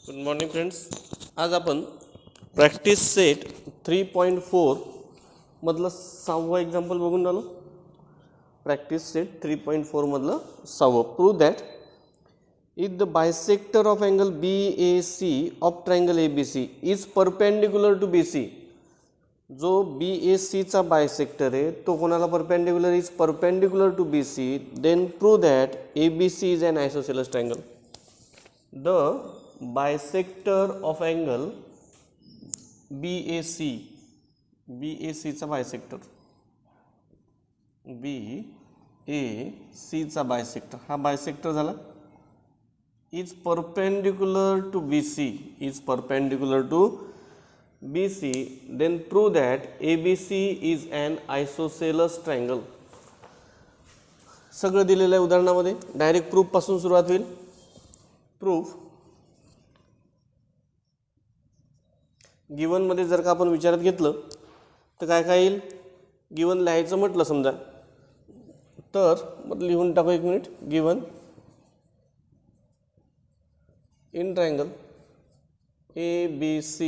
Good morning friends. आज आपण practice set 3.4 मधलं 6वं एक्झाम्पल बघून राहिलो. प्रॅक्टिस सेट 3.4 मधलं 6वं. Prove that if the bisector of angle BAC of triangle ABC is perpendicular to BC. जो BAC चा बायसेक्टर आहे तो कोणाला perpendicular is perpendicular to BC, then prove that ABC is an isosceles triangle. The bisector of angle BAC चा bisector BAC चा bisector हा bisector झाला is perpendicular to BC then prove that ABC is an isosceles triangle. सगळं दिलेलं आहे उदाहरणामध्ये. Direct proof पासून सुरुवात होईल. प्रूफ गिवन मध्ये जर का आपण विचारात घेतलं तर काय काय येईल. गिवन लिहायचं म्हटलं समजा तर मग लिहून टाकू. एक minute. Given in triangle ABC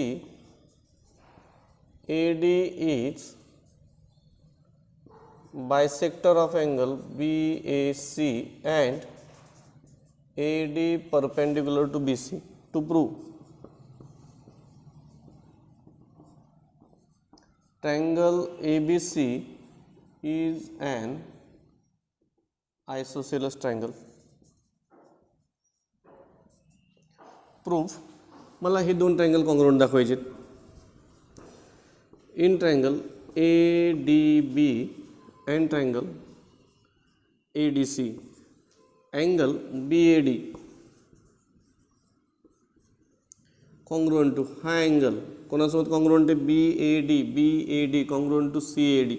AD is bisector of angle BAC and AD perpendicular to BC. To prove triangle ABC is an isosceles triangle. Proof मला हे दोन ट्रायंगल कॉन्ग्रुएंट दाखवायचे. In triangle ADB and triangle ADC angle BAD congruent to हा angle कोणासोबत congruent आहे. BAD congruent to CAD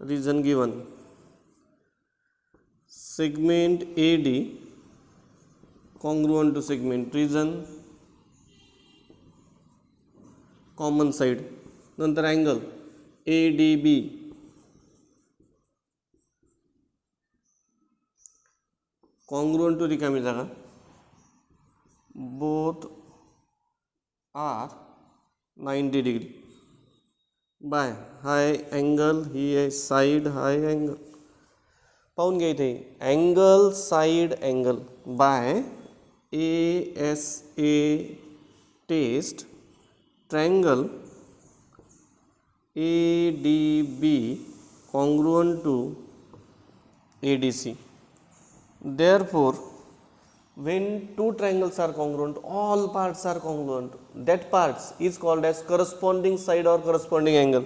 region given. segment AD congruent to segment region common side. नंतर angle ADB congruent to रिकामी जागा. both are 90 degree by high angle. ही आहे side hi angle. पाहून घ्या इथे angle side angle by ASA test triangle ADB congruent to ADC. Therefore, when two triangles are congruent, all parts are congruent. That parts is called as corresponding side or corresponding angle.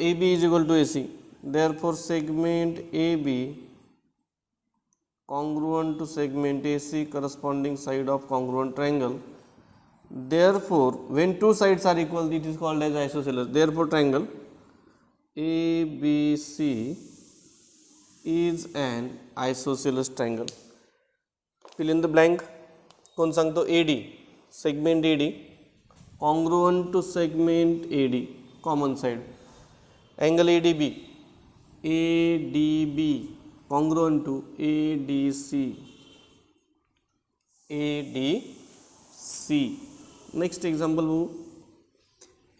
AB is equal to AC. Therefore, segment AB congruent to segment AC, corresponding side of congruent triangle. Therefore, when two sides are equal, it is called as isosceles. Therefore, triangle ABC is an isosceles triangle. Fill in the blank. कौन सांगतो. AD segment AD congruent to segment AD common side. Angle ADB congruent to ADC. Next example.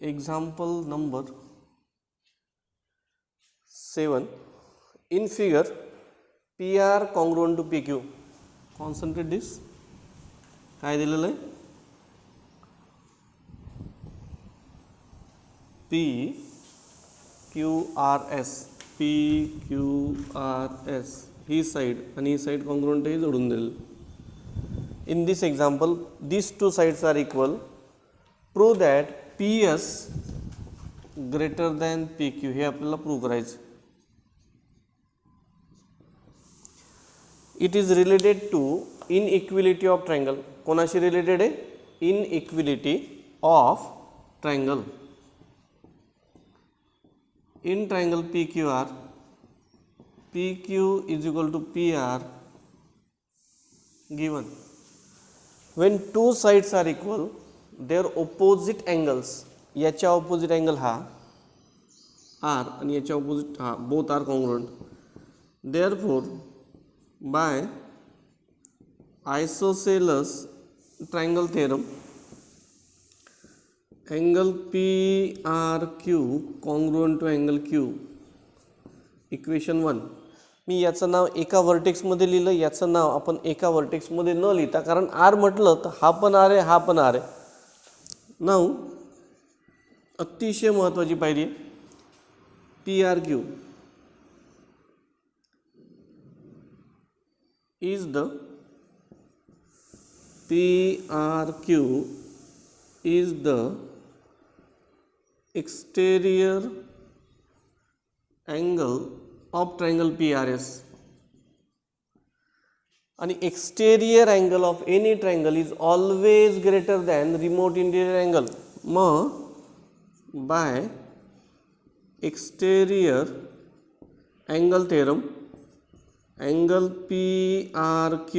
Example number 7. In figure PR congruent to PQ. Concentrate this. काय दिलेलं आहे. PQRS ही side आणि ही side congruent आहे जोडून दिलेलं. In this example, these two sides are equal. Prove that PS greater than PQ. हे आपल्याला prove करायचं. It is related to inequality of triangle. कोणाशी रिलेटेड आहे. Inequality of triangle. In triangle PQR, PQ is equal to PR given. When two sides are equal, their opposite angles. याच्या opposite angle हा R आणि याच्या opposite हा both are congruent. Therefore, by isosceles triangle theorem, angle PRQ congruent to angle Q, equation 1. मी याचं नाव एका वर्टेक्समध्ये लिहिलं, याचं नाव आपण एका वर्टेक्समध्ये न लिहिता, कारण आर म्हटलं तर हा पण आर आहे, हा पण आर आहे. नाव अतिशय महत्त्वाची पायरी आहे. PRQ is the PRQ is the exterior angle of triangle PRS. आणि exterior angle of any triangle is always greater than remote interior angle. मग by exterior angle theorem, angle PRQ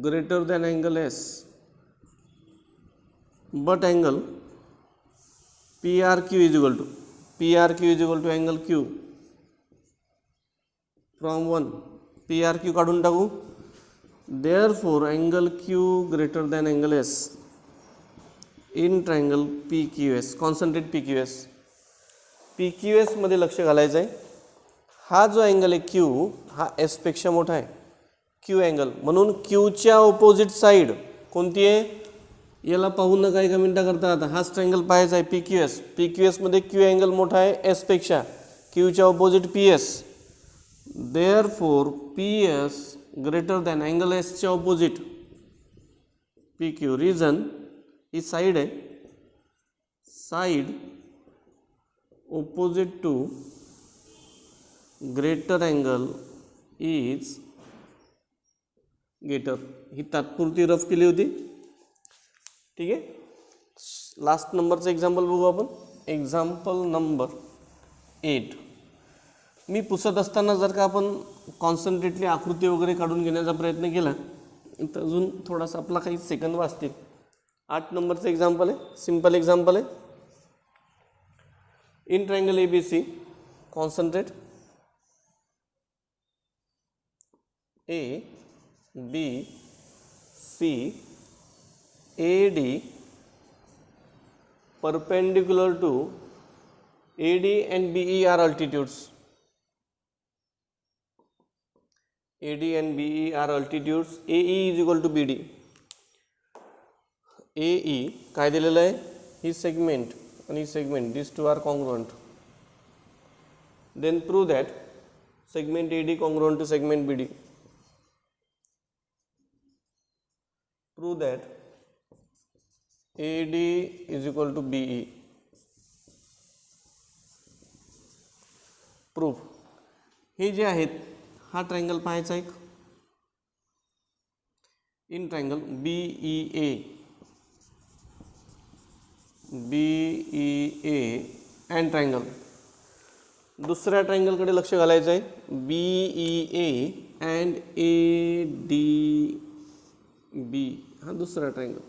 greater than angle S, but angle PRQ is equal to angle Q from 1. PRQ काढून टाकू. Therefore angle Q greater than angle S in triangle PQS, concentrate PQS. PQS मध्ये लक्ष घालायचं आहे. हा जो angle आहे Q हा S पेक्षा मोठा आहे, Q अँगल. म्हणून Qच्या ऑपोजिट साईड कोणती आहे याला पाहून न काही कमेंटा करता आता हाच ट्रायंगल पाहायचा आहे PQS. PQS मध्ये Q अँगल मोठा आहे S पेक्षा, Qच्या opposite PS. Therefore PS greater than angle S च्या ऑपोजिट PQ. रिझन ही साईड आहे, side opposite to greater angle is greater. ही तात्पुरती रफ केली होती. ठीक आहे. लास्ट नंबरचं एक्झाम्पल बघू आपण. Example number 8. मी पुसत असताना जर का आपण कॉन्सन्ट्रेटली आकृती वगैरे काढून घेण्याचा प्रयत्न केला तर अजून थोडासा आपला काही सेकंद वाचतील. 8 नंबरचं एक्झाम्पल आहे, सिंपल एक्झाम्पल आहे. In triangle ABC, concentrate A, B, C, AD perpendicular to AD and BE are altitudes. AD and BE are altitudes. AE is equal to BD. AE काय दिलेलं आहे, ही सेगमेंट आणि segment, these two are congruent. Then prove that segment AD congruent to segment BD. Prove that AD is equal to BE. Proof. हे जे आहेत हा triangle पाहायचा एक in triangle BEA and triangle. दुसऱ्या ट्रायंगलकडे लक्ष घालायचं आहे, BEA अँड ADB. हा दुसरा ट्रायंगल.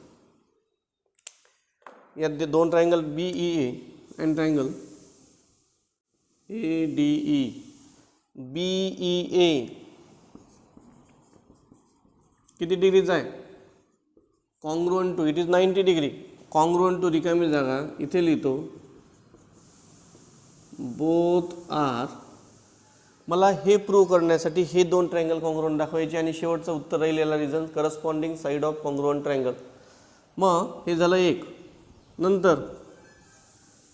यात दोन triangle BEA and triangle ADE. BEA किती डिग्रीचा आहे, congruent to, it is 90 degree. Congruent to रिकामी जागा इथे लिहितो, बोथ आर. मला हे प्रूव्ह करण्यासाठी हे दोन ट्रायंगल कॉन्ग्रुएंट दाखवायचे आणि शेवटचं उत्तर राहील याला reason corresponding side of congruent triangle. मग हे झालं एक. नंतर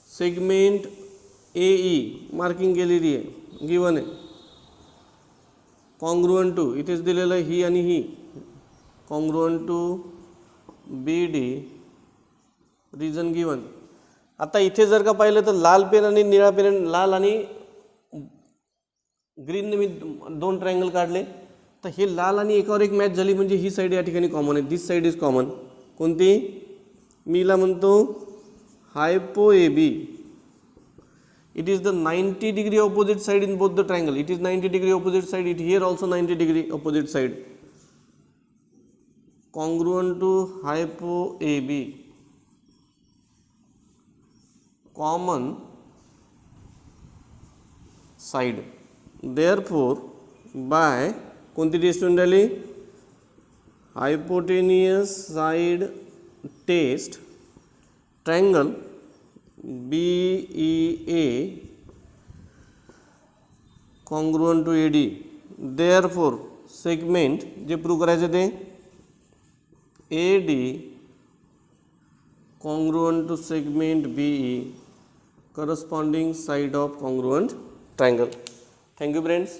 सेगमेंट AE मार्किंग केलेली आहे, गिवन आहे, कॉन्ग्रुएंट टू इथेच दिलेलं आहे ही आणि ही, congruent to BD, reason given. आता इथे जर का पाहिलं तर लाल पेन आणि निळा पेन, लाल आणि ग्रीनने मी दोन ट्रायंगल काढले, तर हे लाल आणि एकावर एक मॅच झाली म्हणजे ही साईड या ठिकाणी कॉमन आहे. This side is common. कोणती, मीला म्हणतो hypo AB. It is the 90 degree opposite side in both the triangle. It is 90 degree opposite side, it here also 90 degree opposite side. Congruent to hypo AB, common side. Therefore by कोणती test होऊन राहिली, hypotenuse side test triangle BEA congruent to AD, therefore segment जे prove करायचं ते AD congruent to segment BE corresponding side of congruent triangle. Thank you friends.